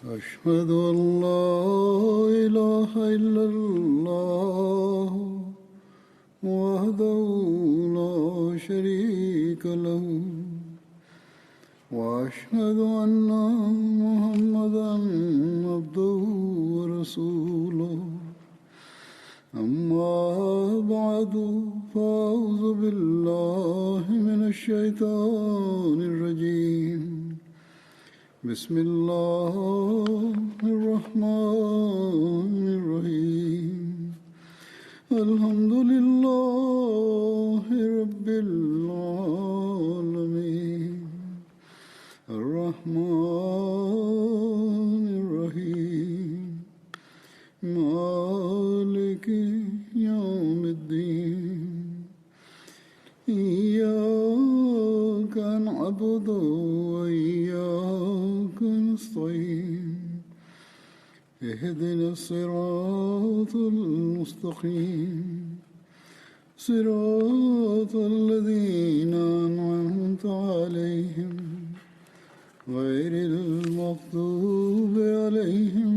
أشهد أن لا إله إلا الله وحده لا شريك له وأشهد أن محمدا عبده ورسوله أما بعد فأعوذ بالله من الشيطان الرجيم بسم الله الرحمن الرحيم الحمد لله رب العالمين الرحمن الرحيم مالك يوم الدين إياك نعبد وإياك نستعين اهدنا الصراط المستقيم صراط الذين أنعمت عليهم غير المغضوب عليهم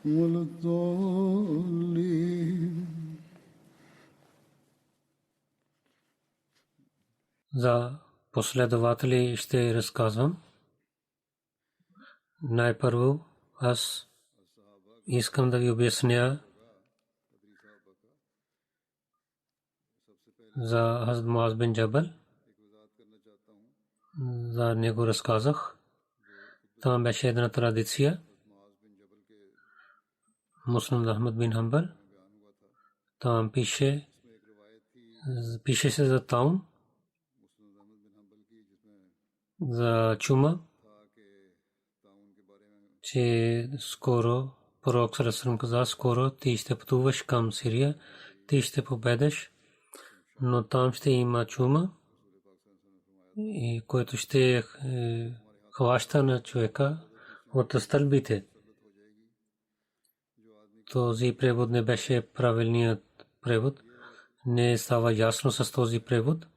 ولا الضالين. За последователи ще разказвам. Най-първо аз искам да ви обясня за Хазрат Муаз бин Джабал. За него разказах. Там беше една традиция. Муслим Ахмад бин Хамбал. Там пише се за таун, за чума, че скоро пророк Сарасрам каза, скоро ти ще пътуваш към Сирия, ти ще победеш, но там ще има чума, и който ще хваща на човека от стълбите. Този превод не беше правилният превод. Не става ясно с този превод.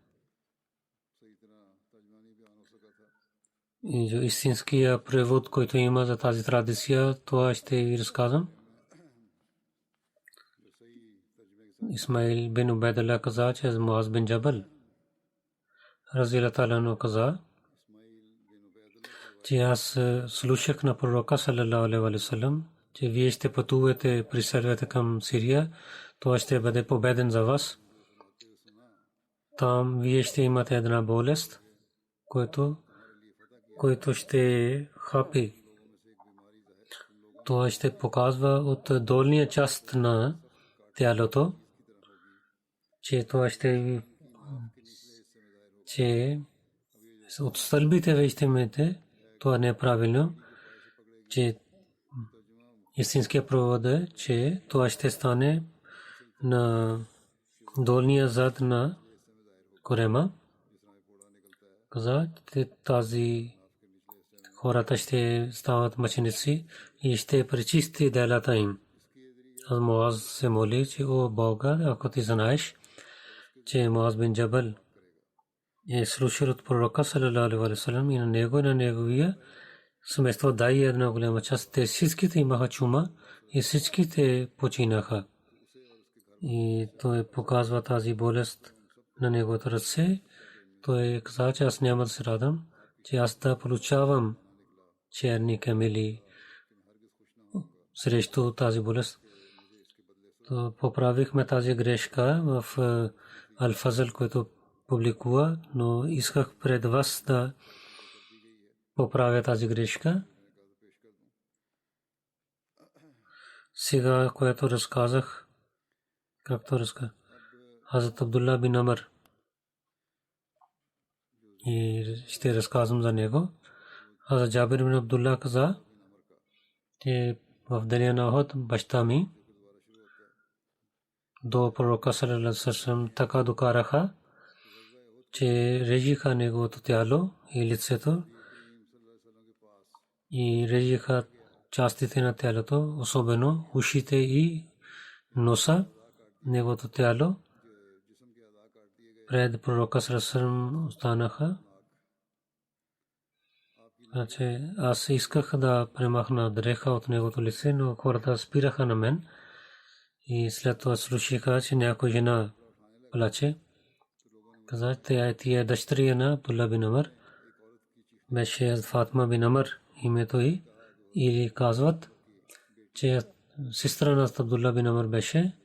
Истинския превод, който има за тази традиция, това ще ви разказвам. Исмаил бин Убайдулlah каза, че Муаз бин Джабал разилата та'ала каза, че аз слушах на пророка саллалаху алейхи ва саллям, че вие ще пътувате, пристъпвате към Сирия, това ще бъде победен за вас. Там вие ще имате една болест, който ще хапи. Това ще показва от долния част на тялото, че това ще от стълбите вие ще имате. Това не е правилно, че истинския превод е, че това ще стане на долния зад на корема. Каза, че тази хората ще стават мъченици и ще пречисти делата им. Аз Муаз се моли, че о Бога, ако ти знаеш, че Муаз бин Джабал е слушал от пророка саллалаху алейхи ва саллям и на него и на неговия семейство дай една голяма част. Те всичките имаха чума и всичките починаха. И той показва тази болест на неговото ръце. Той каза, че аз няма да се радвам, че аз да получавам черни камели срещу тази болест. То поправихме тази грешка в Ал-Фазл, който публикува, но исках пред вас да поправя тази грешка. Сега, което разказах, както разказах, Хазрат Абдулла бин Амр, и ще разказвам за него. Хазрат Джабир бин Абдулла каза, че в деня на Ухуд баща ми до пророка саллалаху алейхи ва саллям така докараха, че режиха неговото тяло и лицето и режиха частите на тялото, особено ушите и носа, неговото тяло. Пред пророка саллаллаху алейхи ва саллям останаха Значи аз исках да премахна дреха от негото лице, но хората спираха на мен и след това слушаха, че някоя жена плаче. Каза, тя е дъщеря на Абдулла бин Амр. Беше Фатма бин Амр името й. Или казват, че сестра на Абдулла бин Амр беше.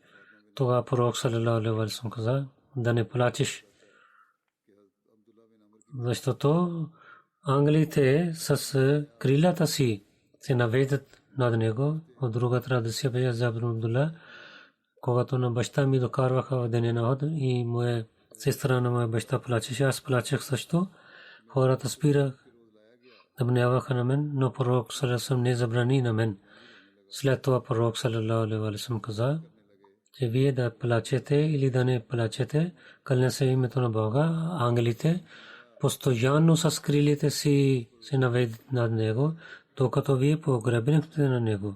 Тогава пророк саллалаху алейхи ва саллям каза да не плачеш. Защото англите с крилата си се наведат над него. От друга традиция беше за Абдулла, когато на баща ми докарваха в деня на Охот и моя сестра на моя баща плачеше. Аз плачех също. Хората спирах да гняваха на мен, но пророк саллалаху алейхи ва саллям не забрани на мен. След това пророк саллалаху алейхи ва саллям каза, че вие да плачете или да не плачете, кълня се името на Бога, ангелите постоянно с крилите си се наведат над него, докато вие погребнете на него.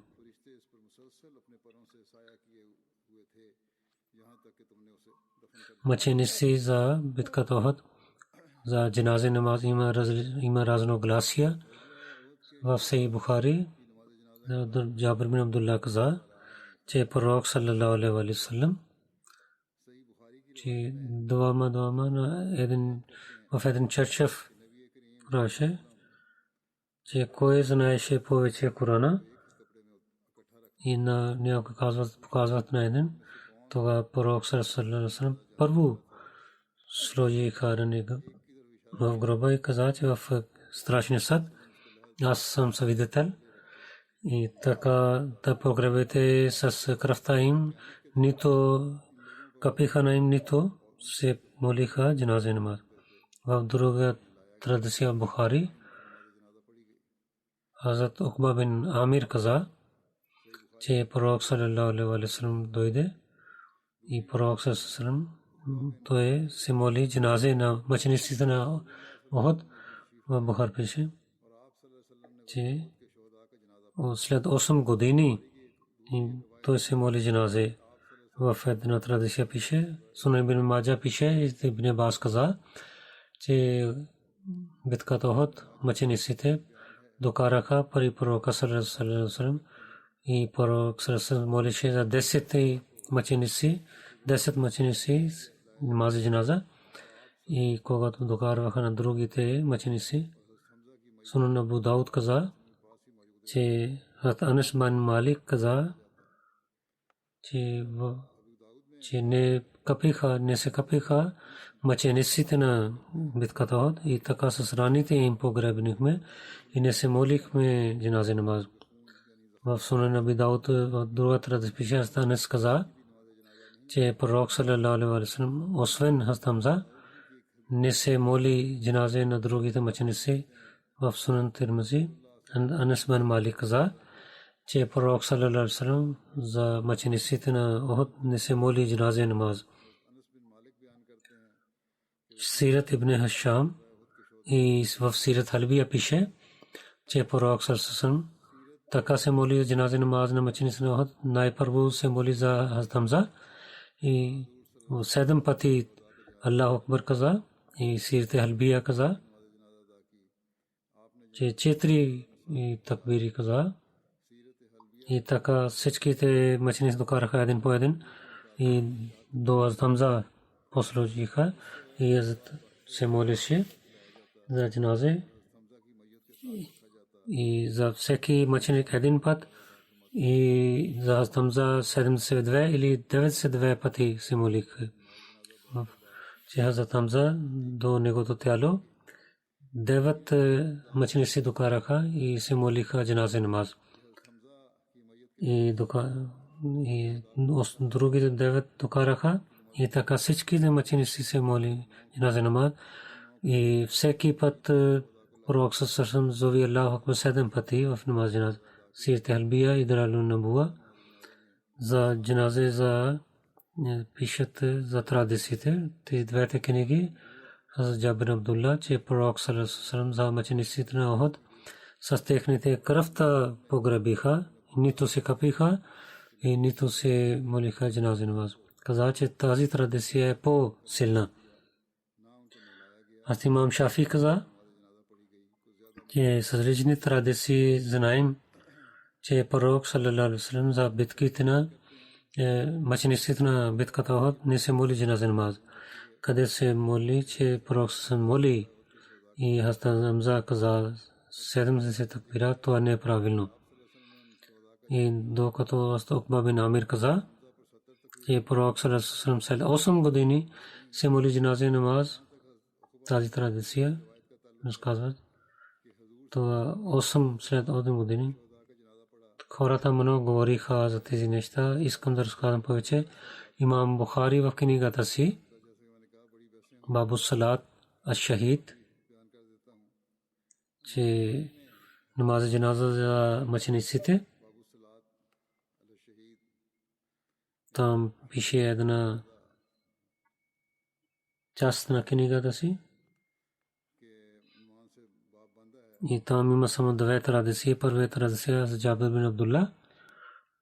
Мъченици за битката Охот, за дженазе намаз има разногласия. В Сахих Бухари Джабир бин Абдулла каза, че пророк саллалаху алейхи ва саллям, че двама на един черчев праше, че кой знаеше повече Корана и на някой показват на един. Тогава пророк саллалаху алейхи ва саллям първо сложи харанега в гроба и каза, че в страшния съд аз съм свидетел. И така да погребете с кръвта им, нито капиха на им, нито се молиха дженазе намаз. В друга традиция в Бухари Хазрат Уқба бин Амир каза, че пророк саллалаху алейхи ва саллям дойде и пророк саллалаху алейхи ва саллям той се моли дженазе на мъчениците на Охот. В Бухари пише, че след 8 години той се моли дженазе. В една традиция пише, Сунан ибн Маджа пише, Ибн Аббас каза, че битката Охот мъчениците докараха при пророка саллалаху алейхи ва саллям и пророк саллалаху алейхи ва саллям молеше за 10 мъченици намази дженаза. И когато докарваха на другите мъченици, Сунан Абу Дауд каза, че Анас бин Малик каза, че не се капиха мъчениците на битката Охот и така с раните им погребнихме и не се молихме дженазе намаз. В Сунан Аби Дауд в друга традиция Анас каза, че пророк саллалаху алейхи ва саллям освен Хазрат Хамза не се моли дженазе на другите мъченици. В Сунан Тирмизи Анас бин Малик каза, че пророк саллалаху алейхи ва саллям за мъчениците на Охот не се моли дженазе намаз. Сират ибн Хашам и в Сират Халбия пише, че пророк саллалаху алейхи ва саллям така се моли дженазе намаз на мъчениците на Охот. Най-първо се моли за Хазрат Хамза и 7 пъти Аллаху Акбар каза и Сират Халбия каза, че 4 такбири каза. И така всичките мъченици докараха един по един и до Хазрат Хамза послужиха и се молеше за дженазе и за всеки мъченик един път и за Хазрат Хамза 72 или 92 пъти се молиха. Че Хазрат Хамза до негото тяло 9 мъченици докараха и се молиха дженазе намаз. И другите 9 докараха и така всичките мъченици се моли дженазе намаз. И всеки път пророк саллаллаху зови Аллаху Акбар 7 пъти в намаз дженазе. Сират Халбия и Далалун Набуа за дженазе за пишат за традициите. Тези двете книги Хазрат Джабир Абдулла, че пророк саллаллаху алейхи ва саллям за мъчениците на Охот с техните кръвта погребиха, нито се капиха и нито се молиха дженазе намаз. Каза, че тази традиция е по-силна. Аз имам Шафи каза, че с различни традиции знаем, че пророк саллалаху алейхи ва саллям за битките на мъчениците на битката Охот не се моли джаназа намаз. Къде се моли, че пророк се моли и Хазрат Хамза каза 70 такбира, това не е правилно. И докато Хазрат Уқба бин Амир каза, че пророк саллалаху алейхи ва саллям 8 години се моли джаназа намаз, тази традиция разказват. Това 8 след 8 години. Хората много говориха за тези неща. Искам да разказвам повече. Имам Бухари в книгата си Бабу Салат аш-Шахид, че намаз джаназа за мъчениците. Там пише една част на книгата си. И там има само две традиции. Първата традиция за Джабир бин Абдулла.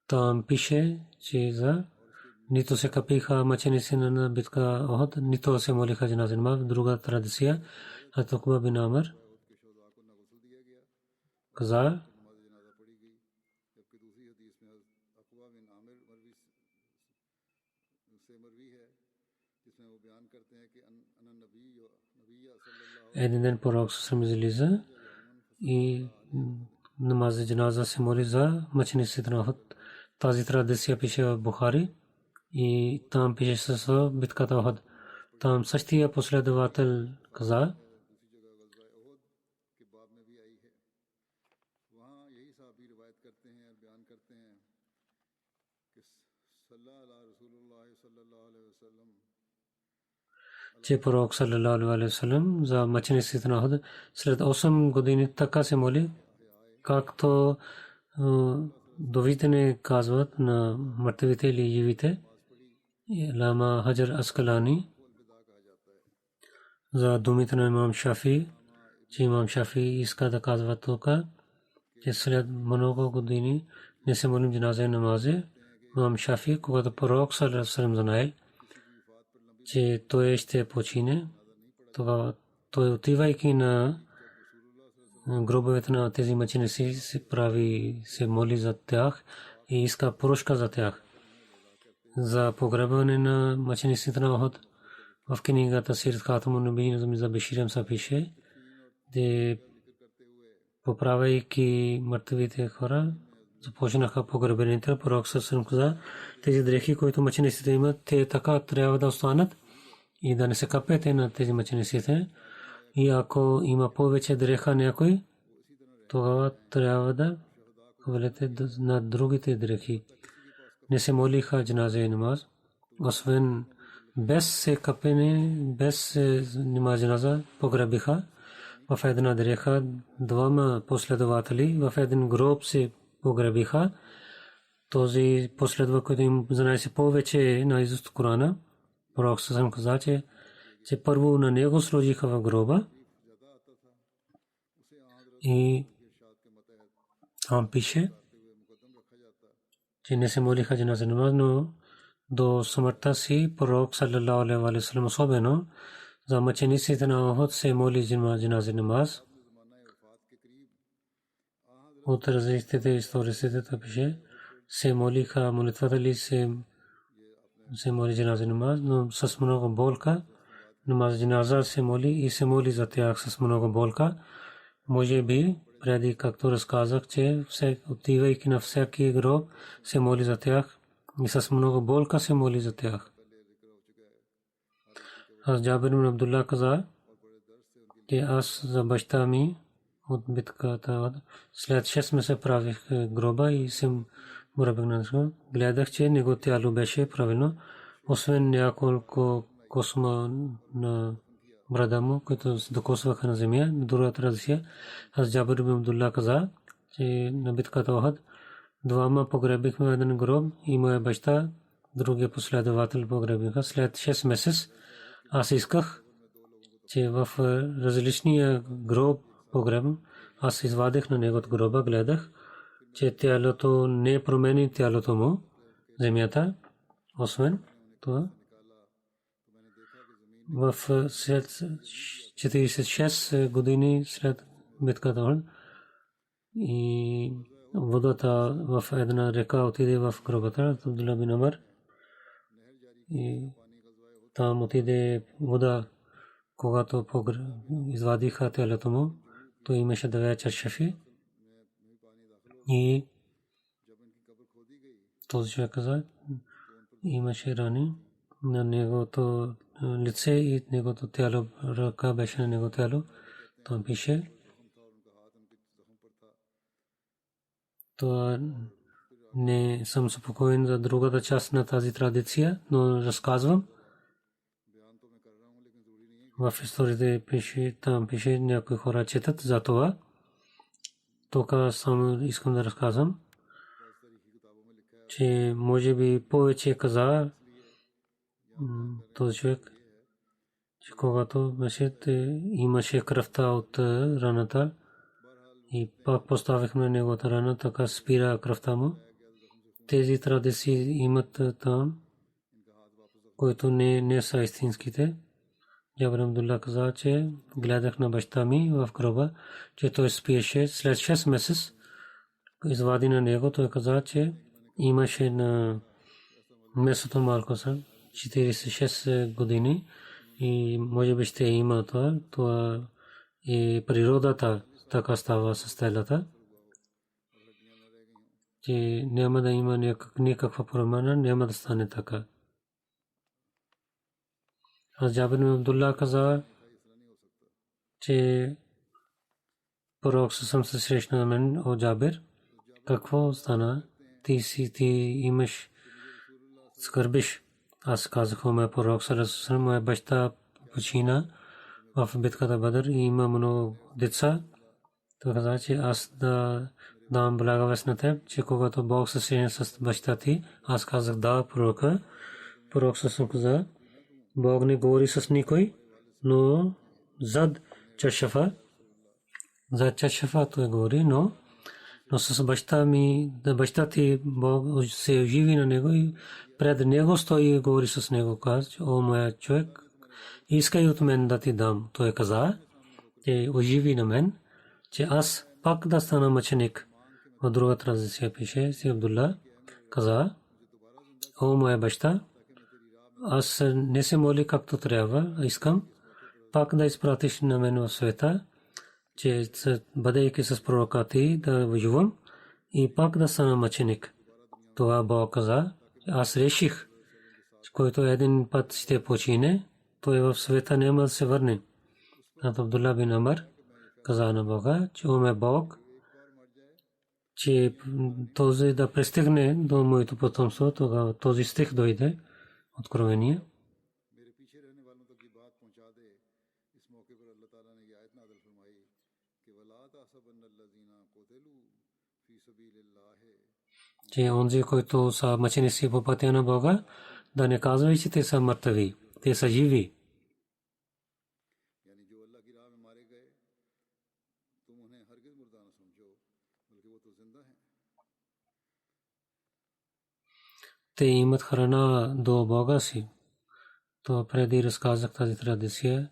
Там пише, че за нито се капиха мъченици на битка Охот, нито се молиха джаназа намаз. Друга традиция Хазрат Уқба бин Амир каза, един ден пророк се излиза и намаз джаназа се моли за мъчениците на Охот. Тази традиция пише в Бухари и там пише с битката Охот. Там същия последовател каза, че пророк саллалаху алейхи ва саллям за мъчениците на Охот след 8 години така се моли, както довите не казват на мъртвите или живите. Лама Хаджар Аскалани за думите на имам Шафи, че имам Шафи иска да казва тук, че след много години не се молим джаназа намази. Имам Шафи, когато пророк саллалаху алейхи ва саллям знае, че той ще почине, тогава той отивайки на гробовете на тези мъченици се моли за тях и иска прошка за тях. За погребване на мъчениците на Охот в книгата Сират Хатамун Набийин за Беширем са пише, де поправяйки мъртвите хора, започнаха погребението. Пророк съвсем каза, тези дрехи, които мъчениците имат, те така трябва да останат и да не се капете на тези мъчениците. И ако има повече дреха някой, тогава трябва да хвалите на другите дрехи. Не се молиха джаназа намаз, освен без се капене, без намаз джаназа погребиха в една дреха. Двама последователи в един гроб се погребиха. Този последва, който им знае се повече на изуст Корана, пророк съвсем каза, че първо на него сложиха в гроба и там пише, че не се молиха джаназа намаз, но до смъртта си пророк саллалаху алейхи ва саллям особено за мъчениците на Охот се моли джаназа намаз. От различните историците пише, се молиха молитвата ли се моли джаназа намаз, но с много болка. Намаз джаназа се моли и се моли за тях с много болка. Може би преди, както разказах, че отивайки на всеки гроб се моли за тях и с много болка се моли за тях. Аз Джабир бин Абдулла каза, че аз за баща ми от битката след 6 месеца правих гроба и съм гледах, че него тяло беше правилно, освен няколко косма на брада му, които се докосваха на земя. Друга традиция, аз Джабир бин Абдулла каза, че на битката Охот двама погребихме един гроб и моя баща, другия последовател погребиха. След 6 месеца аз исках, че в различния гроб погреб, аз извадих на него от гроба, гледах, че тялото не промени тялото му, земята, освен това. В 46 години след битката и водата в една река отиде в гробата Абдулла бин Умар и там отиде вода, когато извадиха телото му, то имаше две чаши и този човек каза, имаше рани на негото лице и негото тяло, ръка беше на негото тяло. Там пише, то не съм спокоен за другата част на тази традиция, но разказвам. В историите пише, там пише, някои хора четат за това. Тук само искам да разказвам, че може би повече каза този човек, че когато имаше кръвта от раната и пак поставихме неговата рана, така спира кръвта му. Тези традиции имат там, които не са истинските. Джабир Абдулла каза, че гледах на баща ми в гроба, че той спиеше. След 6 месеца извади на него, той каза, че имаше на месото малко са 46 години и може би ще има това. Това е природата, така става с телата, че няма да има никаква промяна, няма да стане така. Аз Джабир Абдулла каза, че пророк съм се срещна на мен, о Джабир, какво стана? Ти имаш скърбиш. Аз казах, моя пророк саллаллаху, моя баща почина в битката Бадър и има много деца. Той каза, че аз да дам благовест на теб, че когато Бог се срещне с баща ти, аз казах да пророка. Пророк съм каза, Бог не говори с никой, но зад чашафа той говори, но с баща ми, да баща ти Бог се оживи на него и пред него стои и говори с него. Каза, о моя човек, искай от мен да ти дам. Той каза, че оживи на мен, че аз пак да стана мъченик. В друга традиция пише, си Абдулла каза, о моя баща, аз не се моли както трябва, искам пак да изпратиш на мен в света, че бъдейки с пророка ти да воювам и пак да стана мъченик. Това Бог каза, аз реших, който един път ще почине, той в света няма да се върне. Абдулла бин Умар каза на Бога, че о ме Бог, че този да пристигне до моето потомство, тогава този стих дойде, Откровение. Че онзи, който са мъченици по пътя на Бога, да не казва, че те са мъртви, те са живи. Те имат храна до Бога си. То преди разказах тази традиция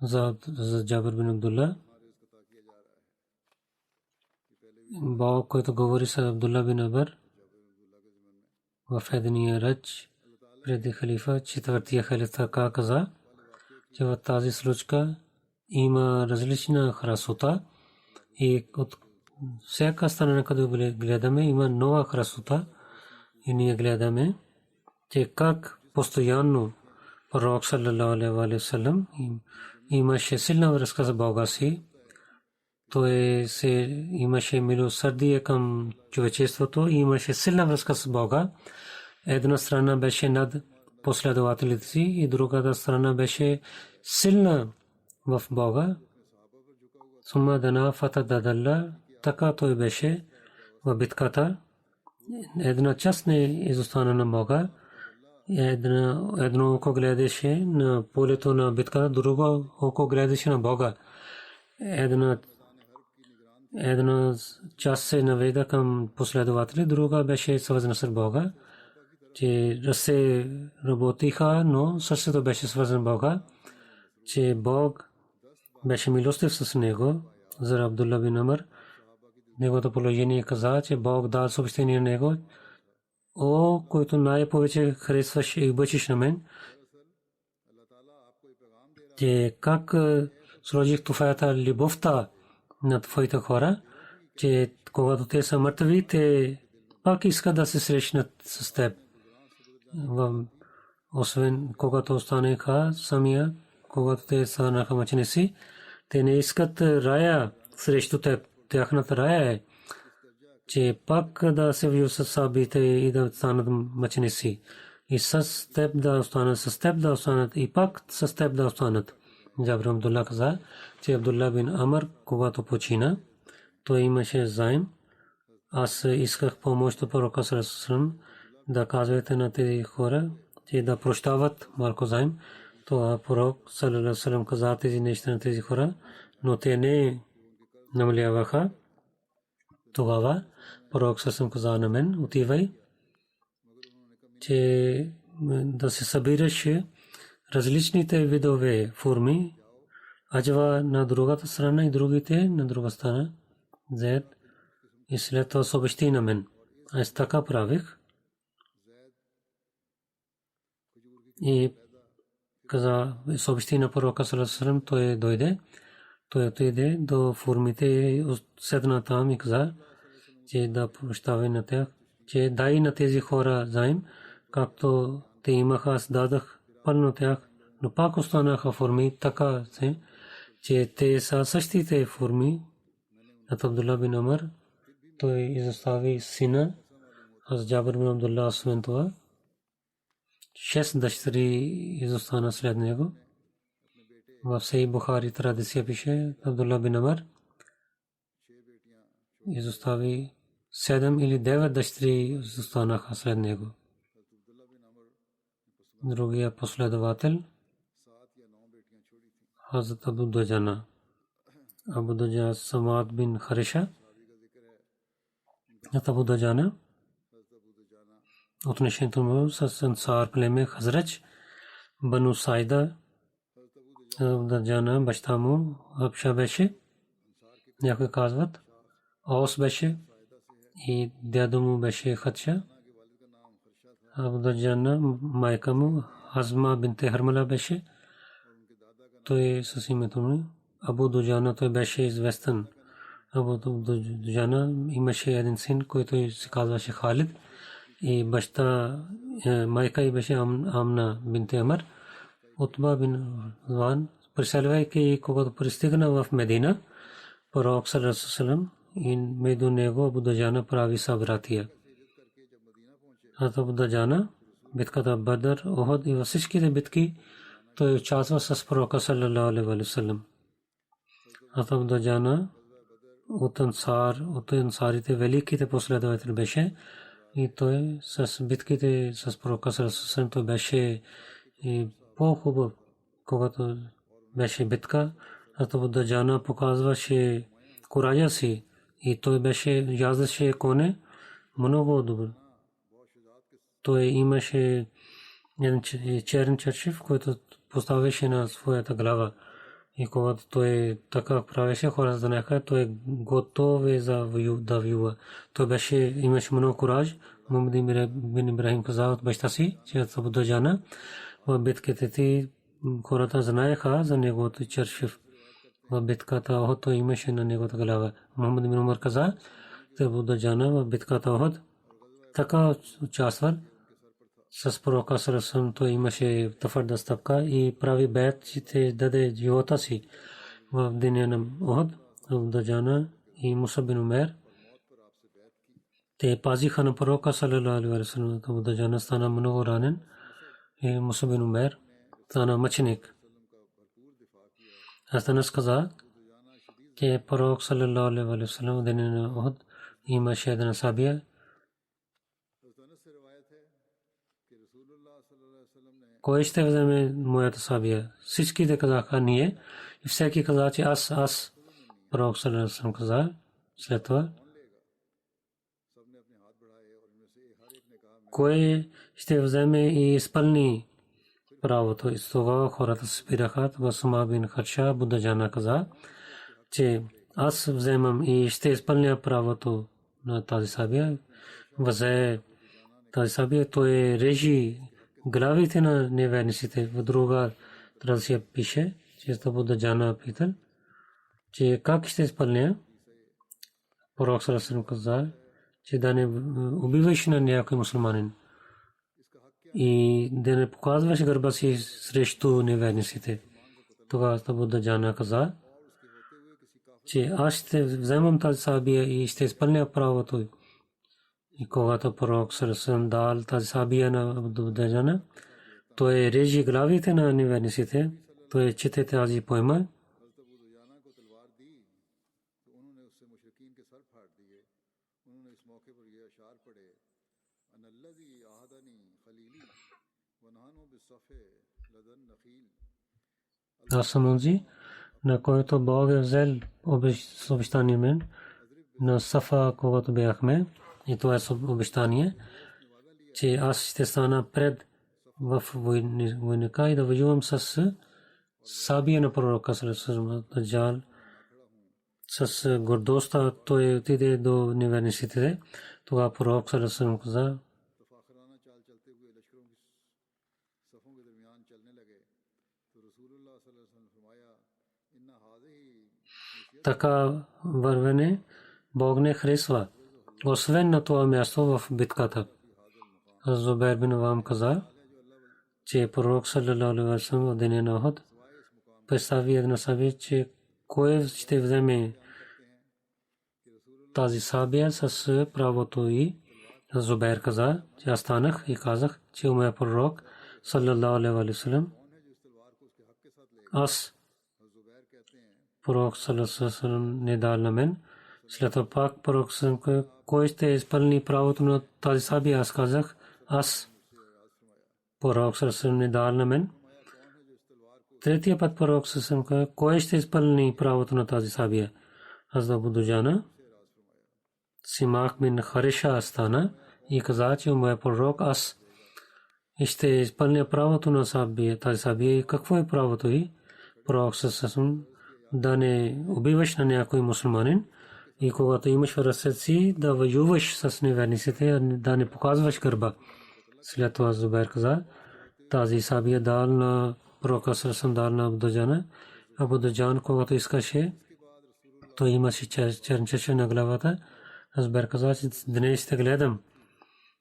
за Джабир бин Абдулла. Бог, който говори с Абдулла бин Умар в единия реч преди халифа, четвъртия халиф така каза, че в тази случка има различна красота и от всяка страна, където гледаме, има нова красота и ние гледаме, че как постоянно пророк саллаллаху алейхи ва саллям имаше силна връзка с Бога си. Той имаше милосърдие към човечеството и имаше силна връзка с Бога. Една страна беше над последователите си и другата страна беше силна в Бога. Сума дана фата дадалла, така той беше в битката. Една част не изостана на Бога. Едно око гледаше на полето на битката, друго око гледаше на Бога. Една част се наведа към последователи, друга беше свързана с Бога. Че ръце работиха, но сърцето беше свързано с Бога. Че Бог беше милостив с него. за Абдулла бин Амр. Неговото положение каза, че Бог дал съобщение на него: о, който най-повече харесваш и обичаш на мен, че как сложих туфата любовта на твоите хора, че когато те са мъртви, те пак искат да се срещнат с теб. Освен когато останаха самия, когато те станаха мъченици, те не искат рая срещу теб. Тяхната рая е, че пак да се вият с сабите и да станат мъченици. И с теб да останат, и пак с теб да останат. Джабир Абдулла каза, че Абдулла бин Амр, когато почина, той имаше заем. Аз исках помощ от пророка саллаллаху да казвате на тези хора, че да прощават малко заем. Това пророк саллаллаху каза тези неща на тези хора, но те не намаляваха. Тогава пророк саллаллаху каза на мен: отивай, че да се събираш различните видове форми, аджва на другата страна и другите на друга страна, зед, и след това съобщи на мен. Аз така правих. И каза, съобщи на пророка саллаллаху, той дойде. Той отиде до формите и седна там и каза, че да прощава на тях, че дай на тези хора заем, както те имаха, аз дадах пълно тях, но пак останаха форми, така се, че те са същите форми. От Абдулла бин Амр, той изостави сина, аз Джабир бин Абдулла, освен това 6 дъщери изостана след него. В Сахих Бухари традиция пише, Абдулла бин Амр изостави 7 или 9 дъщери изостанаха след него. Другия последовател Хазрат Абу Дуджана, Абу Дуджана Самад бин Хариша. Абу Дуджана отношението му с Ансар племе Хазрач, Бану Сайда. Абу Дуджана баща му Хабша беше, някои казват Аус беше, и дядо му беше Хадша. Абу Дуджана майка му Хазма бинте Хармала беше. Той с името му Абу Дуджана, той беше известен. Абу Дуджана имаше един син, който се казваше Халид, и баща майка й беше Амна бинте Амр. Утба бин Ван, преселвайки, когато пристигна в Медина, пророк саллаллаху и между него Абу Дуджана прави събратия. Абу Дуджана битката Бадър, Ухуд и във всичките битки той участва с пророка саллаллаху алейхи ва саллям. Абу Дуджана от ансарите великите последователи беше, и той с битките с пророка саллаллаху той беше по-хубав. Когато беше битка, Абу Дуджана показваше куража си и той беше яздеше коне много добре. Той имаше един черен чершив, който поставяше на своята глава. И когато той така правеше, хората знаеха, той е готов да воюва. Той беше, имаше много кураж. Мухаммад бин Ибрахим каза от баща си, че Абу Дуджана в битките ти хората знаеха за неговото чершив. В битката Ухуд той имаше на неговата глава. Мухаммад бин Умар каза, че Абу Дуджана в битката Ухуд така участвал с пророка саллаллаху, той имаше твърда стъпка и прави бейт, че даде живота си в деня на Ухуд. Абу Дуджана и Мусаб бин Умер те пазиха на пророка саллаллаху алейхи ва саллям. Абу Дуджана стана много ранен и Мусаб бин Умер стана мъченик. Аз каза, че пророк саллаллаху алейхи ва саллям деня на Ухуд имаше една сабия. Кой ще вземе моята сабия? Всички казаха ние, и всеки каза, че аз. Пророк саллаллаху алейхи ва саллям каза след това, кой ще вземе и изпълни правото. И с това хората се спираха. Басма бин Харша Абу Дуджана каза, че аз вземам и ще изпълня правото на тази сабия. Взе тази сабия, той режи главите на неверниците. В друга традиция пише, че Абу Даджана питал, че как ще изпълня. Пророк саллаллаху каза, че да не убиваш на някой мусулманин и да не показваш гърба си срещу неверниците. Тогава Абу Даджана каза, че аз ще вземам тази сабия и ще изпълня правото. И когато пророк саллаллаху дал тази сабия на Абу Даджана, той режи главите на неверниците, той чете тази поема. Аз съм онзи, на който Бог е взел обещание мен на Сафа, когато бяхме. И това е обещание, че аз ще стана пред в войника и да воювам с сабия на пророка саллаллаху алейхи с гордостта. Той отиде до неверниците. Това пророк саллаллаху алейхи каза, така вървене Бог не харесва, освен на това място в битката. Зубайр бин Авам каза, че пророк саллаллаху алейхи ва саллям в деня на Ухуд представи една сабия, че кой ще вземе тази сабия с правото и Зубайр каза, че аз станах и казах, че моя пророк саллаллаху алейхи ва саллям, аз пророк саллаллаху алейхи ва саллям не дал на мен. След това пак пророк саллаллаху, кой ще изпълни правото на тази сабия? Аз казах, аз. Пророк саллаллаху не дал на мен. Третия път пророк саллаллаху, кой ще изпълни правото на тази сабия? Аз да Абу Даджана, Симах бин Хариша стана и каза, че моя пророк, аз ще изпълня правото на сабия, тази сабия. Какво е правото й? Пророк саллаллаху да не убиваш на някой мусулманин и когато имаш в ръцете си да воюваш с неверниците, да не показваш гърба. След това Зубайр каза, тази сабия дал на пророка саллаллаху дал на Абу Даджана. Абу Даджан, когато искаше, той имаше чернчеше на главата. Зубайр каза, че днес ще гледам,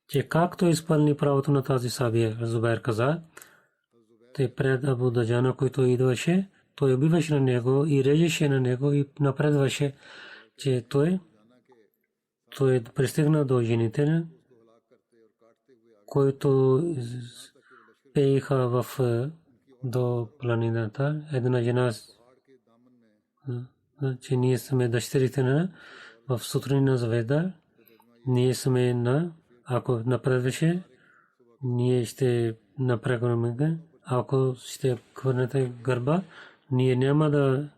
че както изпълни правото на тази сабия. Зубайр каза, те пред Абу Даджана, който идваше, той убиваше на него и режеше на него и напредваше, че той пристигна до жените, които пееха до планината. Една жена, че ние сме дъщерите на в сутрина заведа, ние сме на, ако напредваше, ние ще напрегваме, ако ще хвърнете гърба, ние няма да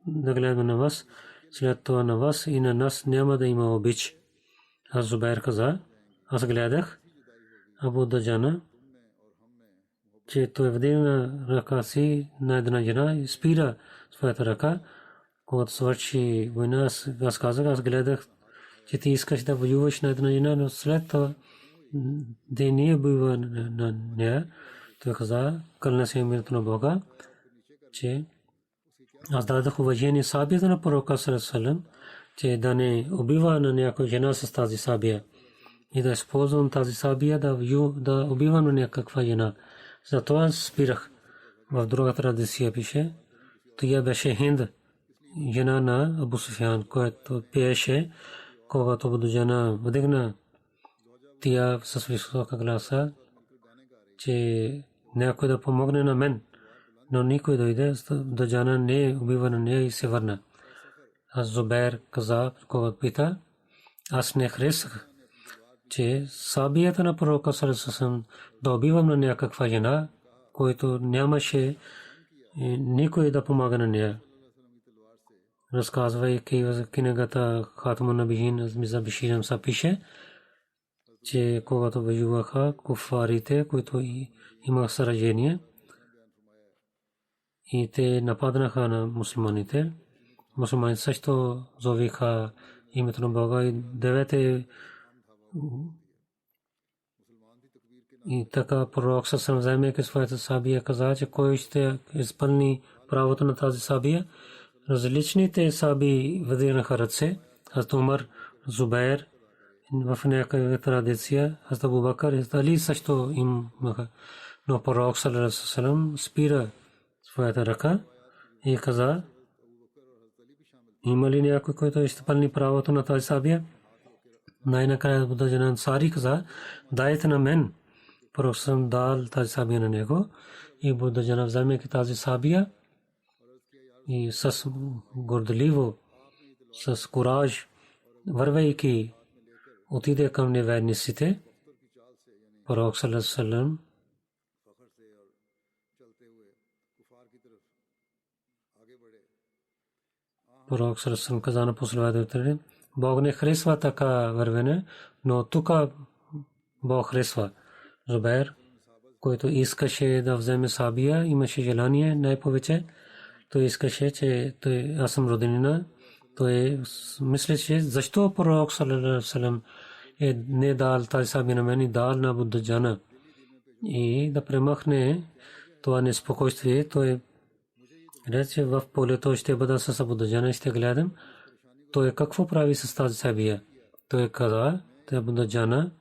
гледаме на вас, след това на вас и на нас няма да има обич. Аз Зубайр каза, аз гледах Абу Даджана, че той вдигна ръка си на една жена и спира своята ръка. Когато свърши война, аз казах, аз гледах, че ти искаш да воюваш на една жена, но след това да не убива на нея. Той каза, кълна се името на Бога, че аз дадох уважение сабията на пророка саллаллаху алейхи ва саллям, че да не убива на някоя жена с тази сабия и да използвам тази сабия да убивам на някаква жена. Затова спирах. В друга традиция пише, тя беше Хинд, жена на Абу Суфиян, който пееше, когато Абу Даджана вдигна тя с висока гласа, че някой да помогне на мен. Но никой дойде, Даджана не убива на нея и се върна. Аз Зубайр каза, когато пита, аз не харесах, че сабията на пророка саллаллаху алейхи ва саллям да убивам на някаква жена, който нямаше никой да помага на нея. Разказвайки в книгата Хатамун Набиин Мирза Башир Ахмад пише, че когато воюваха куфарите, които имаха сражение, и те нападнаха на мусулманите, мусулмани също зовиха името на Бога и девете и така пророк съвсем вземайки своята сабия каза, че кой ще изпълни правото на тази сабия. Различните саби вдигнаха ръце. Хазрат Умар, Зубайр, в някаква традиция, Хазрат Абу Бакър, Хазрат Али също имаха. Но пророк саллаллаху алейхи ва саллям спира своята ръка и каза, има ли някой, който ще изпълни правото на тази сабия? Най-накрая Буддаджан Ансари каза, дайте на мен. Пророк съм дал тази сабия на него и Буддаджан вземайки тази сабия и с горделиво, с кураж, вървейки, отиде към неверниците. Пророк саллаллаху алейхи ва саллям пророк саллаллаху алейхи ва саллям каза на последователите, Бог не харесва така вървене, но тук Бог харесва. Зубайр, който искаше да вземе сабия, имаше желание най-повече. Той искаше, че аз съм роднина. Той мислеше, защо пророк саллаллаху алейхи ва саллям не дал тази сабия на мен и дал на Буддаджана. И да премахне това неспокойствие. Той рече, в полето ще бъда с Буддаджана и ще гледам. Той какво прави с тази сабия? Той каза, те Буддаджана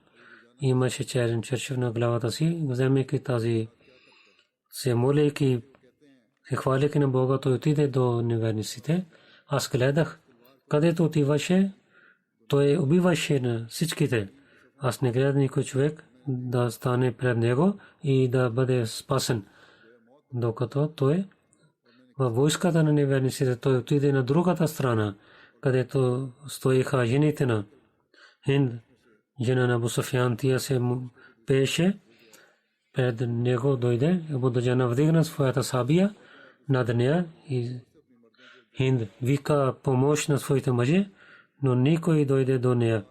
имаше черен чершев на главата си, вземайки тази, се молейки, се хваляйки на Бога, той отиде до неверниците. Аз гледах, където отиваше, той убиваше на всичките. Аз не гледах никой човек да стане пред него и да бъде спасен. Докато той във войската на неверниците, той отиде на другата страна, където стоиха жените на Хинд. Жена на Абу Суфиян, тя се пеше пред него, дойде. Буддаджан вдигна своята сабия над нея и Хинд вика помощ на своите мъже, но никой дойде до нея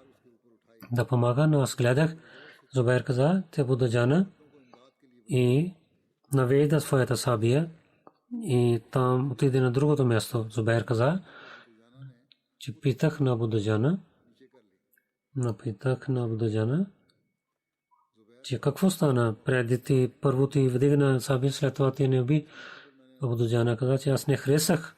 да помага. Но аз гледах, Зубайр каза, те Буддаджана и наведа своята сабия и там отиде на другото място. Зубайр каза, че питах на Буддаджана, че какво стана преди ти първо ти вдигна сабия, след това ти не уби. Буддаджана каза, че аз не харесах,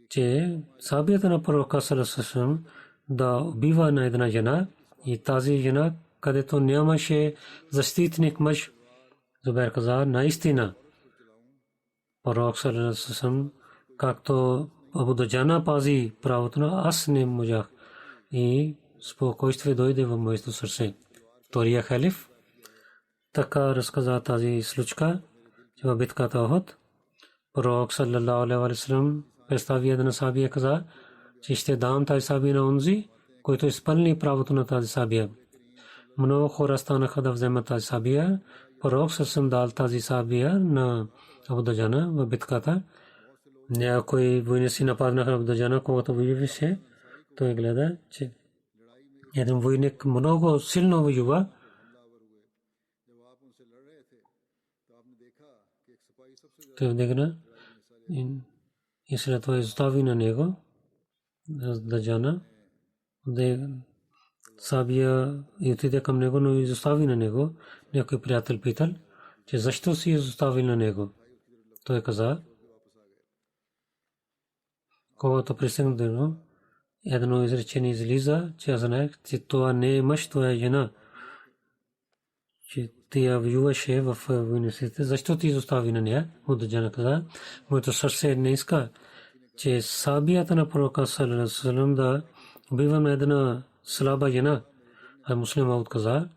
че сабията на пророка саллаллаху алейхи ва саллям да убива на една жена и тази жена, където нямаше защитник мъж. Зубайр каза, наистина пророк саллаллаху алейхи ва саллям, както Буддаджана пази правото на, аз не можах. И спокойствие дойде в моето сърце. Втория халиф така разказа тази случка, че в битката Охот пророк саллаллаху алейхи ва саллям представи една сабия, каза, че ще дам тази сабия на онзи, който изпълни правото на тази сабия. Много хора станаха да вземат тази сабия. Пророк съвсем дал тази сабия на Буддаджана в битката. Някои войници нападнаха Буддаджана, когато воюваше. Той гледа, че един войник много силно воюва. Той вдигна и след това изостави на него Буддаджана. Сабия и отиде към него, но изостави на него. Някой приятел питал, че защо си изостави на него. Той каза, когато пристигна до него, едно изречение излиза, че аз знаех, че това не е мъж, това е жена. Че тя воюваше в войниците. Защо ти изостави на нея? Буддаджана каза, моето сърце не иска, че сабията на пророка саллаллаху алейхи ва саллям да убиваме една слаба жена. А муслимът каза,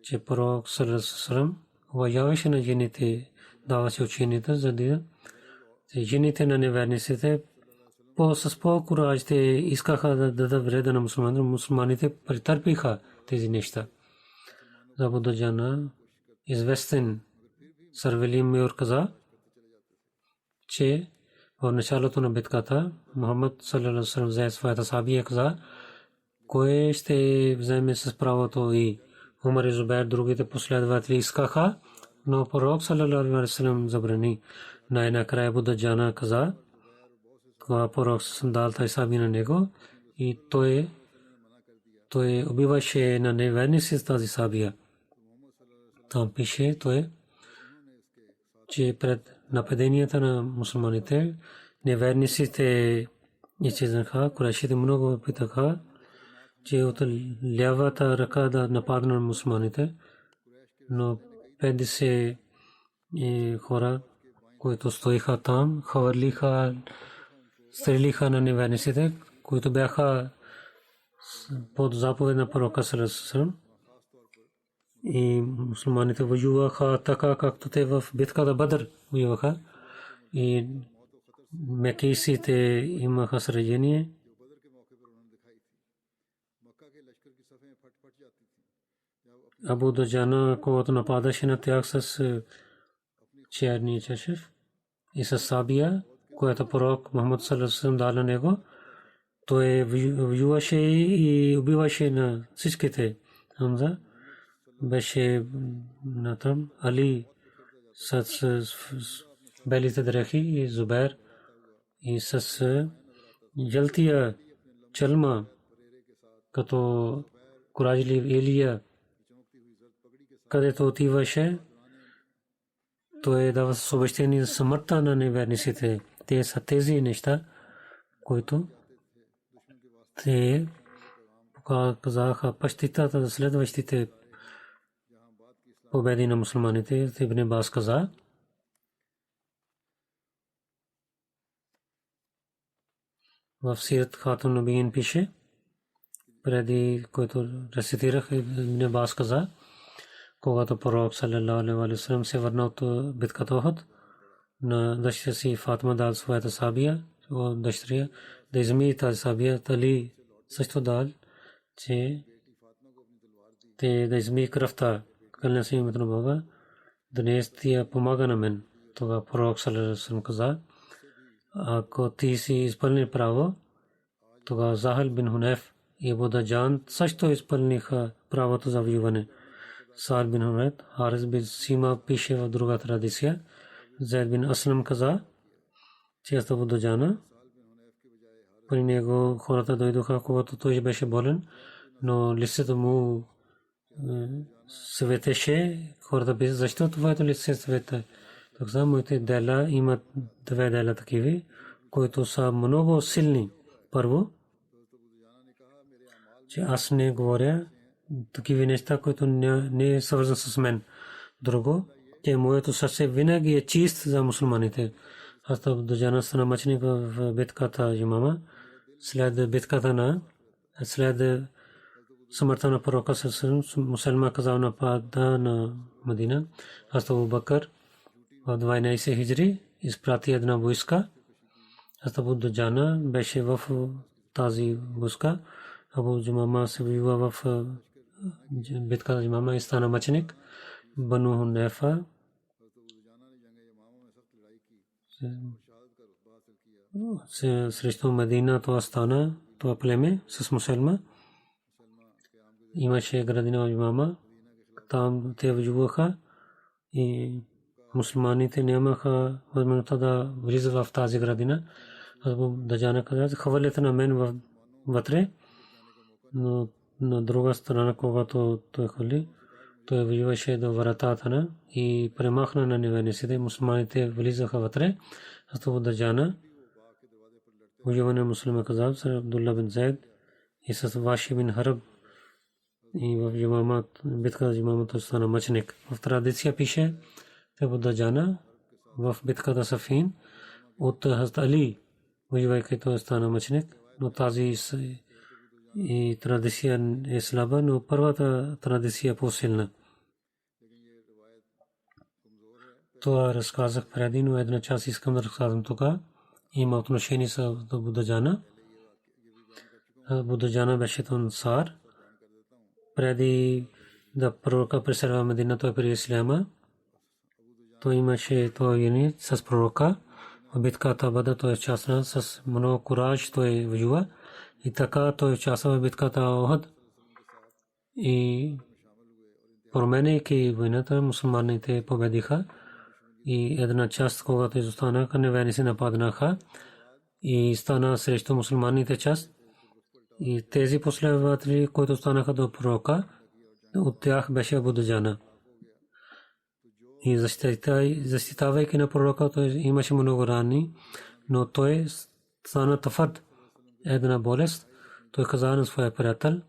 че пророк саллаллаху алейхи ва саллям уважаваше на жените, даваше ученията, за да жените на неверниците с по-кураж те искаха да дадат вреда на мусулманите. Мусулманите претърпиха тези неща. За Буддаджана известен Сървели Мюр каза, че в началото на битката Мухаммад саллаллаху алейхи ва саллям взе своята сабия, каза, кой ще вземе с правото, и Умар и Зубайр, другите последователи искаха, но пророк саллаллаху алейхи ва саллям забрани. най-накрая Буда Джана каза, това пророк дал тази саби на него и той убиваше на неверници с тази сабия. Там пише че пред нападенията на мусулманите неверниците изчезнаха. Курайшите много питаха, че от лявата ръка да нападна на мусулманите, но 50 хора, които стоиха там, хвърлиха, стрелиха на неверниците, които бяха под заповед на пророка саллаллаху. И мусулманите воюваха така, както те в битката Бадр воюваха. И мекийците имаха сражение. Абу Дуджана, когато нападаше на тях с черния чешев и с сабия, която пророк Мухаммад саллаллаху дал на него, той воюваше и убиваше на всичките. Хамза беше на там, Али с белите дрехи и Зубер и с жълтия чалма, като куражлив Илия, където отиваше, той дава съобщение за смъртта на неверниците. Те са тези неща, които те показаха пащитата за следващите победи на мусулманите. Ибн Аббас каза, в Сират Хатун Набиин пише, преди който рецитирах, Ибн Аббас каза, когато пророк саллаллаху алейхи ва саллям се върна от битката Охот, на дъщеря си Фатима дал своята сабия, дъщеря да измие тази сабия. Али също дал, че те да измие кръвта. Кълня се името на Бога, днес тя помага на мен. Тогава пророк саллаллаху алейхи ва саллям каза, ако ти си изпълни право, тогава Захал бин Хунеф и Абу Дуджан също изпълниха правото за воюване. Саад бин Хунеф, Харис бин Сима пише в друга традиция. Зайд бин Аслам каза, че Абу Дуджана, при него хората дойдоха, когато той беше болен, но лицето му светеше. Хората писат, защо твоето лице света? Така моите дела имат две дела такива, които са много силни. Първо, че аз не говоря такива неща, които не е свързан с мен. Друго, че моето сърце винаги е чист за мусулманите. Аз Абу Дуджана стана мъченик в битката Ямама. След смъртта на пророка мусулман казал напада на Медина. Аз Абу Бакър в 12 хиджри изпрати една войска. Аз Абу Дуджана беше в тази войска. Абу Джумама се воюва в битката Ямама и стана мъченик. Бану Хунефа срещу Медина, това стана, това племе с мусулман. Имаше градина Ямама, там те воюваха и мусулманите нямаха възможността да влизат в тази градина. Абу Дуджана каза, хвърлете на мен вътре, но на друга страна, когато той хвърли, той воюваше до вратата и премахна на неверниците. Мусулманите влизаха вътре. Абу Дуджана воюване на мусулман каза, с Абдулла бин Зайд и с Ваши бин Харб и в Ямама, битката Ямама той стана мъченик. В традиция пише, Абу Дуджана в битката Сафин от Хазрат Али воювайки той стана мъченик, но тази и традиция е слаба, но първата традиция е по-силна. Това разказах преди, но една част искам да разказвам тук. Има отношение с Абу Дуджана. Абу Дуджана беше ансар. Преди да пророка преселва Медина, той при исляма. Той имаше това с пророка. В битката Бадър той участва с много кураж, той воюва. И така той участва в битката Охот. И променяйки войната, мусулманите победиха. и една част, когато изостанаха, невярни се нападнаха и стана срещу мусулманите част. И тези последователи, които станаха до пророка, от тях беше Абу Дуджана. И защитавайки на пророка, той имаше много рани, но той стана тафат, една болест. Той каза на своя приятел,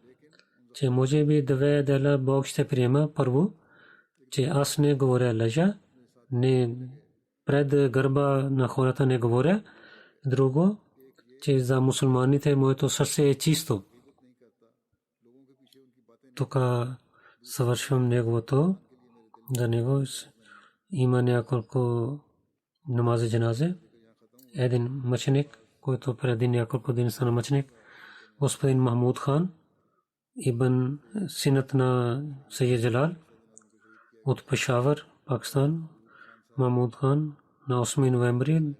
че може би 2 дела Бог ще приема. Първо, че аз не говоря лъжа, не пред гърба на хората не говоря. Друго, че за мусулманите моето сърце е чисто. Тук съвършвам неговото, за него има няколко намази джаназе. Един мъченик, който преди няколко дни стана мъченик, господин Махмуд хан, ибн синът на Сайед Джалал от Пешавър, Пакистан. Махмуд хан на 8 ноември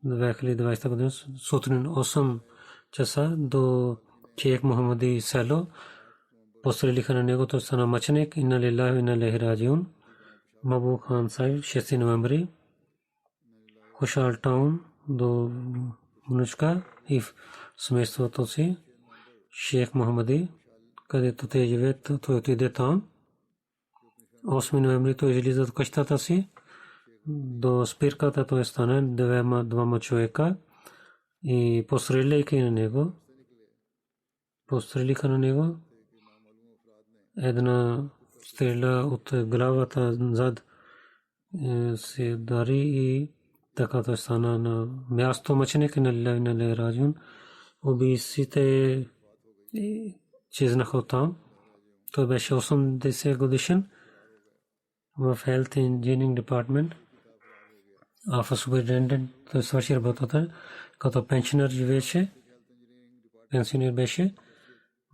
2020 година сутрин 8 часа до Шейх Мухаммади село пострелиха на него, той стана мъченик. Инна лилляхи ва инна илайхи раджиун. Махбуб хан Сайф 6 ноември Хушал таун до Мунучка и в семейството си Шейх Мухаммади, където те живеят, той отиде там. 8 ноември той излиза от къщата си до спирката, той стане двама човека и пострелиха на него. Една стреля от главата зад се удари и така той стана на място мъченик. На лилляхи раджиун. Убийците чезнаха оттам. Той беше 80 годишен в Health Engineering Department. Афа суперинтендент, той свърши работата, като пенсионер живееше. Пенсионер беше.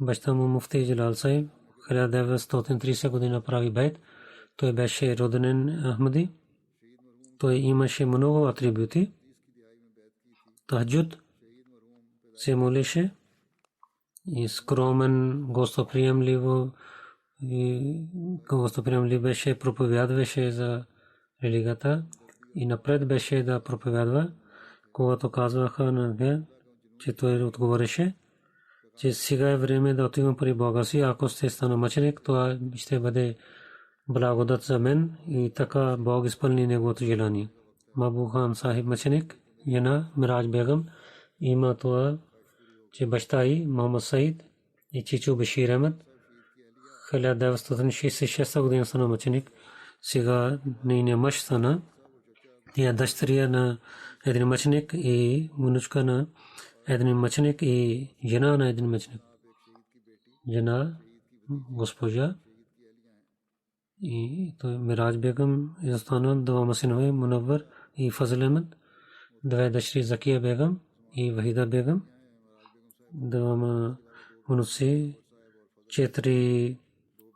Баща му муфти Джалал Сайб 1930 година прави байт. Той беше роден Ахмади. Той имаше много атрибути. Тахаджуд се молеше и скромен, гостоприемлив беше, проповядваше за религията и напред беше да проповядва. Когато казваха на него, че той отговореше, че сега е време да отивам при Бога си, ако сте стана мъченик, това ще бъде благодат за мен и така Бог изпълни неговото желание. Махбуб хан Сайф мъченик, жена Мирач бегъм, има това, че баща й Мохаммад Саид и чичо Башир Ахмед 1966 година стана мъченик. Сега нейният мъж стана. Тя дъщеря на един мъченик и внучка на един мъченик и жена на един мъченик. Жена, госпожа и той Мирач бегъм изостана двама синове Мунаввар и Фазл Ахмед, 2 дъщери Закия бегъм и Вахида бегъм, двама внуци, 4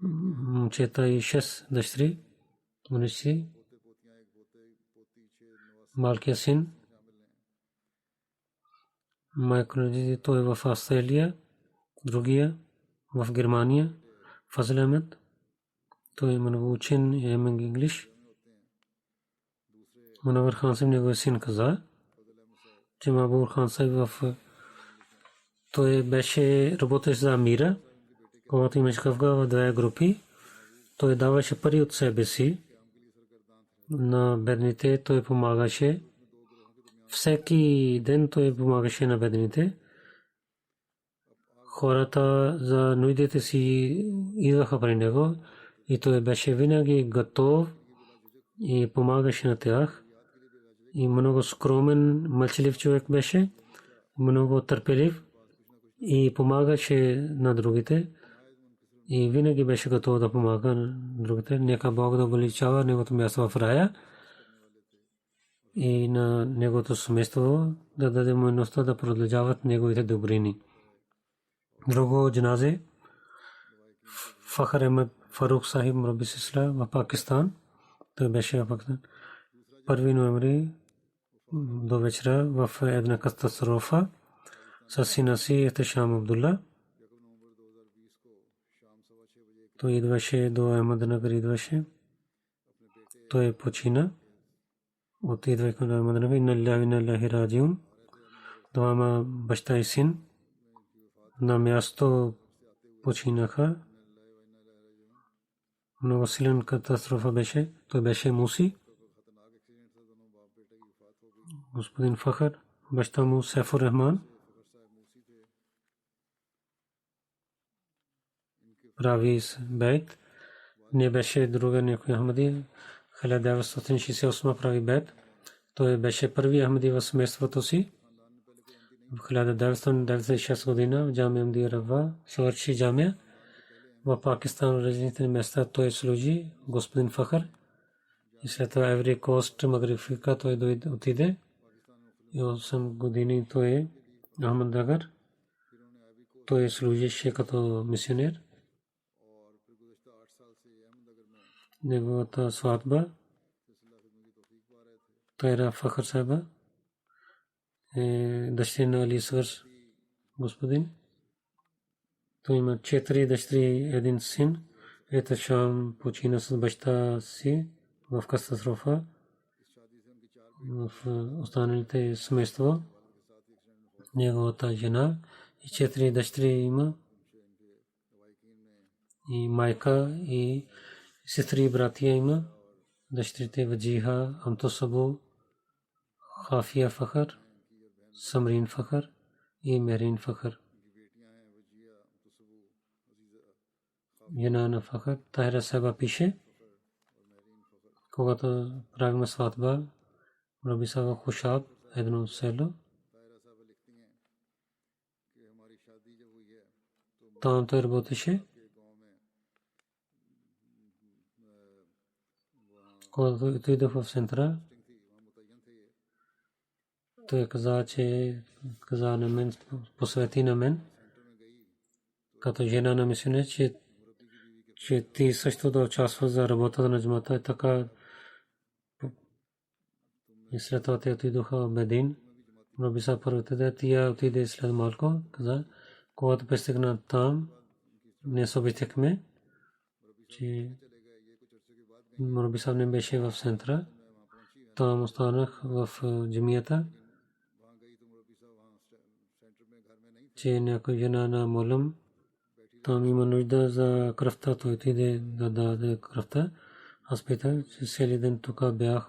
момчета и 6 дъщери внуци. Малкият син майкроди той в Австралия, другия в Германия, Фазл Ахмед. той много учен и английски. Мунаввар хан Сайб неговия син каза, че Махбуб хан Сайб той беше работещ за мира. Когато имаше къвга в 2 групи, той даваше пари от себе си на бедните, той помагаше. Всеки ден той помагаше на бедните. Хората за нуждите си идваха при него и той беше винаги готов и помагаше на тях. И много скромен, мълчалив човек беше, много търпелив и помагаше на другите. И винаги беше готов да помага на другите. Нека Бог да увеличава неговото място в рая и на неговото семейство да даде милостта да продължават неговите добрини. Друго джаназе Фахр Ахмед Фарук Сахиб Мурабби Сисла в Пакистан. Той беше в Пакистан. 1 ноември до вечера в една катастрофа с сина си Ехтешам Абдулла. Той идваше до Ахмеднагар, идваше. Той почина. отидва към Мадина, инна лилляхи ва инна илайхи раджиун. Двама баща и син на място починаха. Много силен катастрофа беше. Той беше Муси. Господин Фахър, баща му Сайфур Рахман, прави бейт. Не беше друга някой Ахмади. 1968 прави бейт. Той беше първи Ахмади в семейството си. В 1996 година в Джамия Мди Рава свърши джамия. В Пакистан различните места той служи, господин Фахър. И след това Еври Кост, Магрифика, той отиде. И 8 години той е Ахмаднагар. Той служише като мисионер. Неговата сватба Тайра Фахър Сайба е дъщеря на Али Асгар господин. Той има 4 дъщери и 1 син. Ета Шам почина с баща си в катастрофа. В останалите семейства неговата жена и 4 дъщери има. И майка и сестри и братия има. Дъщерите Ваджиха, Амтосабу, Хафия Фахър, Самрин Фахър и Мерин Фахър. Жена на Фахър Тахира Сайба пише, когато правим сватба, Раби Саба Хушаб, едно село. Там той работеше. Когато отидох в центъра, той каза на мен, посвети на мен, като жена на мисионер, че ти също да участваш за работата на джамата. Така и след това те отидоха в Медин. Раби Саба първо отиде, тия отиде след малко. Каза, когато пристигна там, не се обичахме, че Раби Саба не беше в центъра. Там останах в джамията, че някой жена на молъм, там има нужда за кръвта, той отиде да даде кръвта. Аз питах, че цели ден тук бях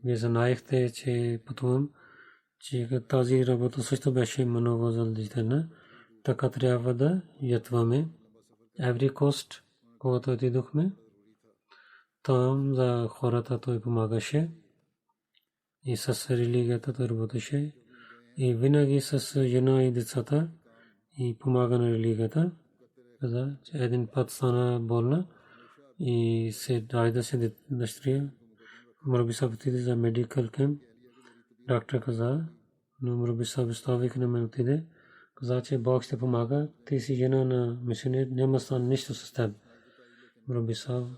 вие знаехте, че пътувам, че тази работа също беше много задължителна. Така трябва да ятваме. Еври Кост, когато отидохме, там за хората той помагаше и с религията той работеше и винаги с жена и децата и помага на религията. Каза, че един път стана болна и се ражда се дъщеря. Раби Саба отиде за медикал кемп. Доктор каза, но Раби Саба ставих на мен отиде. Каза, че Бог ще помага. Ти си жена на мисионер, няма стане нищо с теб. Раби Саба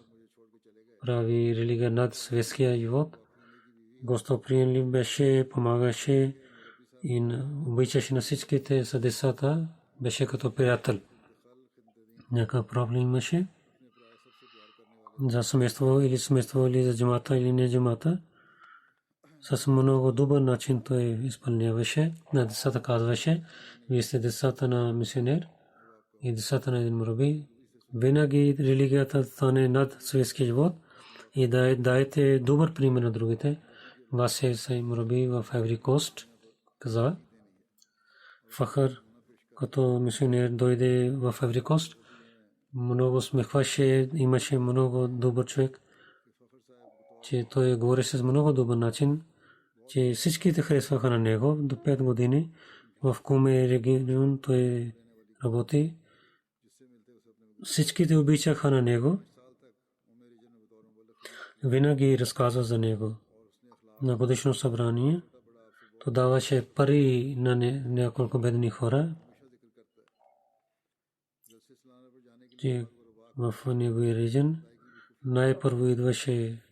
прави религия над светския живот. Гостоприемлив беше, помагаше и обичаше на всичките са децата, беше като приятел. Някакъв проблем имаше за семейство или за джамата или не джамата. С много добър начин той изпълняваше. На децата казваше, вие сте децата на мисионер и децата на един мураби. Винаги религията стане над светския живот и дайте добър пример на другите. Васе сай мураби в Еври Кост каза, Фахър като мисионер дойде в Еври Кост. Много смехваше, имаше много добър човек, че той говореше с много добър начин, че всичките харесваха на него. До 5 години в Куме регион той работи. Всичките обичаха на него. Винаги разказва за него. На годишно събрание то даваше пари на няколко бедни хора, че в неговия регион най-първо идваше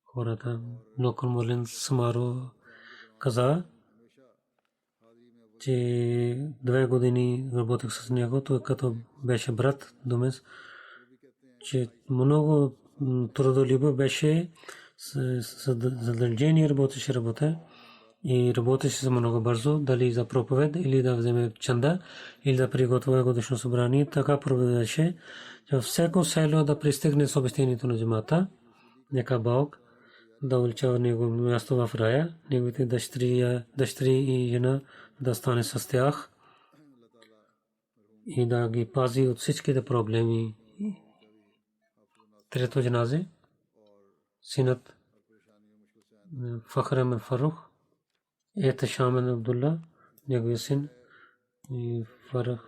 хората. Много молен Самаро каза, че 2 години работех с него, той като беше брат до мен, че много трудолюбив беше, задължение работеше работа и работеше за много бързо, дали за проповед или да вземе чанда или да приготвя годишно събрание. Така проведеше, че всяко село да пристигне с обещанието на джамата. Нека Бог да увеличава него място в рая, неговите дъщери и жена да стане с тях и да ги пази от всичките проблеми. Трето джаназе, синът Фахр Ахмед Фарух, Ехтишам Абдулла, неговия син и Фахр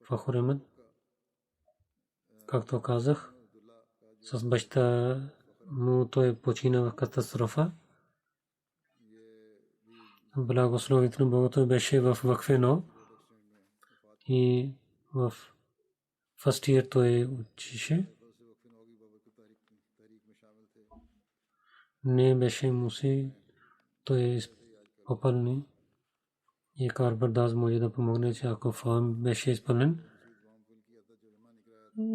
Ахмед, както казах, с баща му той почина в катастрофа. Благословението на Бога той беше в Вакфено и в first year той учеше. Не беше муси, той попълни и Карбардаз може да помогне, че ако форм беше изпълнен.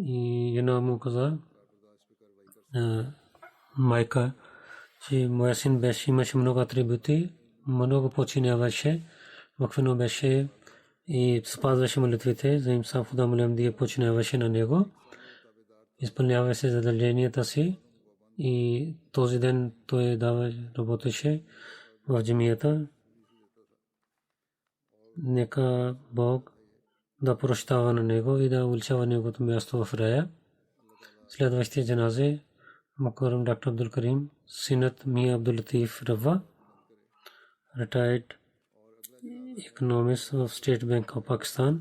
И жена му каза, майка, че моя син беше, имаше много атрибути, много починяваше, вакфено беше и спазваше молитвите, за имсаф да молим да починяваше на него, изпълняваше задълженията си и този ден той работеше в джамията. Нека Бог да прощава на него и да увеличава неговото място в рая. Следващия джаназе Мукаррам Dr. Abdul Karim, синът Мия Абдул Латиф Равва, retired economist of State Bank of Pakistan.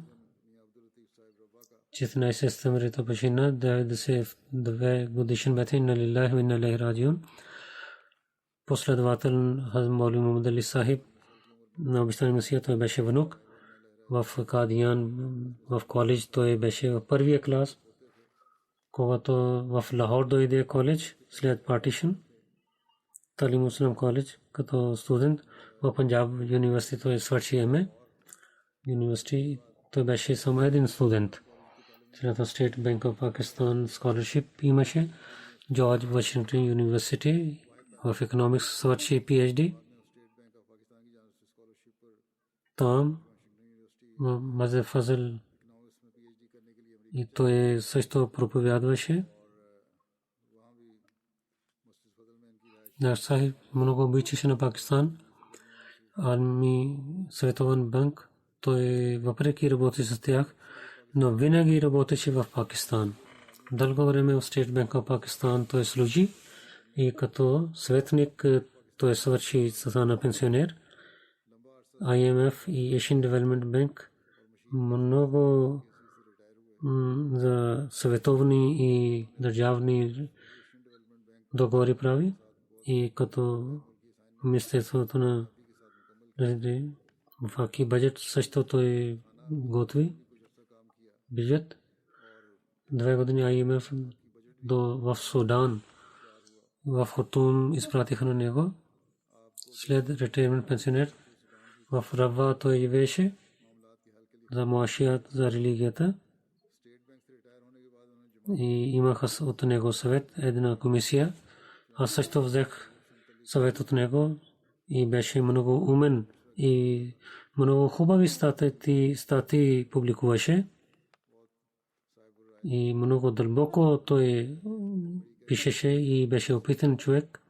14 септември то почина, 92 годишен беше. Инна лиллахи ва инна илайхи раджиун. Последовател Хазрат Маули Мухаммад Али Сахиб на обещания Месия, той беше внук. В Кадиян в коледж той беше в първия клас. Когато в Лахор дойде коледж след партишън, Талим Муслим коледж като студент, в Панджаб университет той свърши МА университет, той беше само един студент. След State Bank of Pakistan scholarship имаше, George Washington University в economics свърши PhD. Там Мазеф Фазл и той също проповядваше. Наш Сахиб много обичаше на Пакистан. Арми Световен банк, той въпреки работи с тях, но винаги работеше в Пакистан. Дълго време в State Bank of Pakistan той служи и като съветник той свърши стана пенсионер. IMF и Asian Development Bank много за световни и държавни договори прави и като Министерството на ваки бюджет също той готви бюджет. 2 години IMF в Судан в Хартум изпратиха на него. След ретирмент пенсионер в Рава той живееше за муашият, за религията. И имаха от него съвет, една комисия. Аз също взех съвет от него и беше много умен и много хубави статии публикуваше. И много дълбоко той пишеше и беше опитен човек.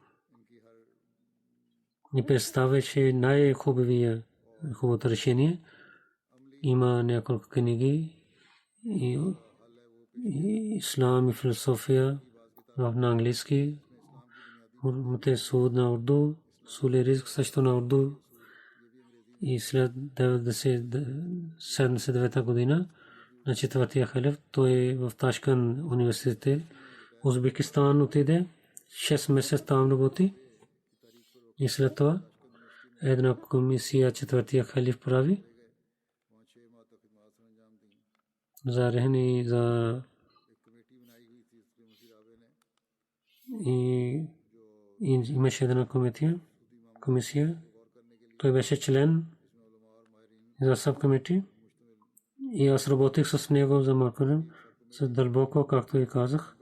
И представяше най-хубавото решение. Има няколко книги и ислам и философия на английски, Суд на урду, Сули Ризк също на урду. И след 1979 година на четвъртия халиф той в Ташкент университет Узбекистан отиде, 6 месеца там работи. И след това една комисия четвъртия халиф прави за рехни за и имаше една комисия. Той беше член за сабкомити и аз работих с него за маркетинг с дълбоко, както и казах.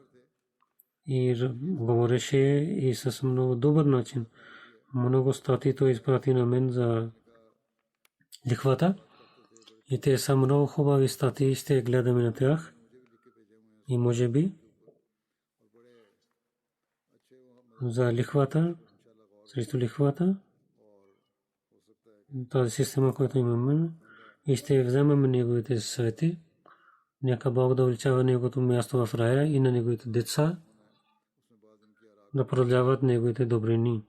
и говореше и с много добър начин. Много статии той изпрати на мен за лихвата. И те са много хубави статии, ще гледаме на тях. И може би за лихвата, срещу лихвата, тази система, която имаме, и ще вземем неговите съвети. Нека Бог да увеличава неговото място в рая и на неговите деца да продължават неговите добрини.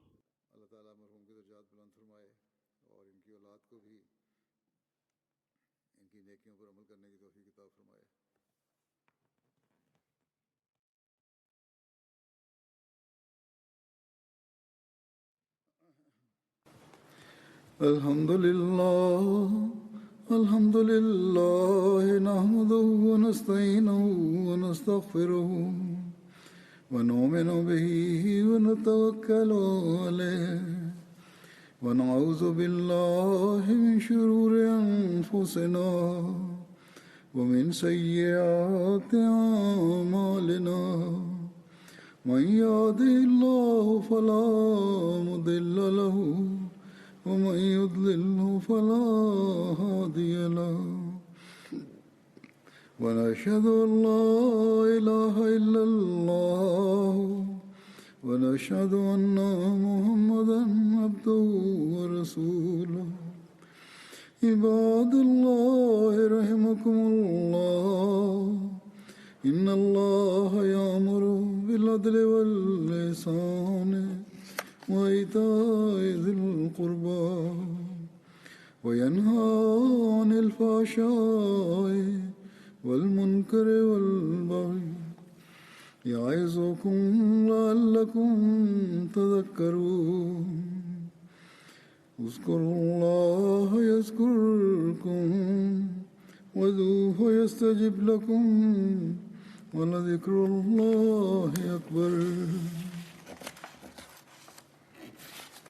الحمد لله نحمده ونستعينه ونستغفره ونؤمن به ونتوكل عليه ونعوذ بالله من شرور أنفسنا ومن سيئات أعمالنا من يهده الله فلا مضل له ومن يضلله فلا هادي له ونشهد أن لا إله إلا الله ونشهد أن محمدا عبده ورسوله عباد الله رحمكم الله إن الله يأمر بالعدل والإحسان وإيتاء ذي القربى وينهى عن الفحشاء والمنكر والبغي يعظكم لعلكم تذكرون اذكروا الله يذكركم وادعوه يستجب لكم ولذكر الله أكبر.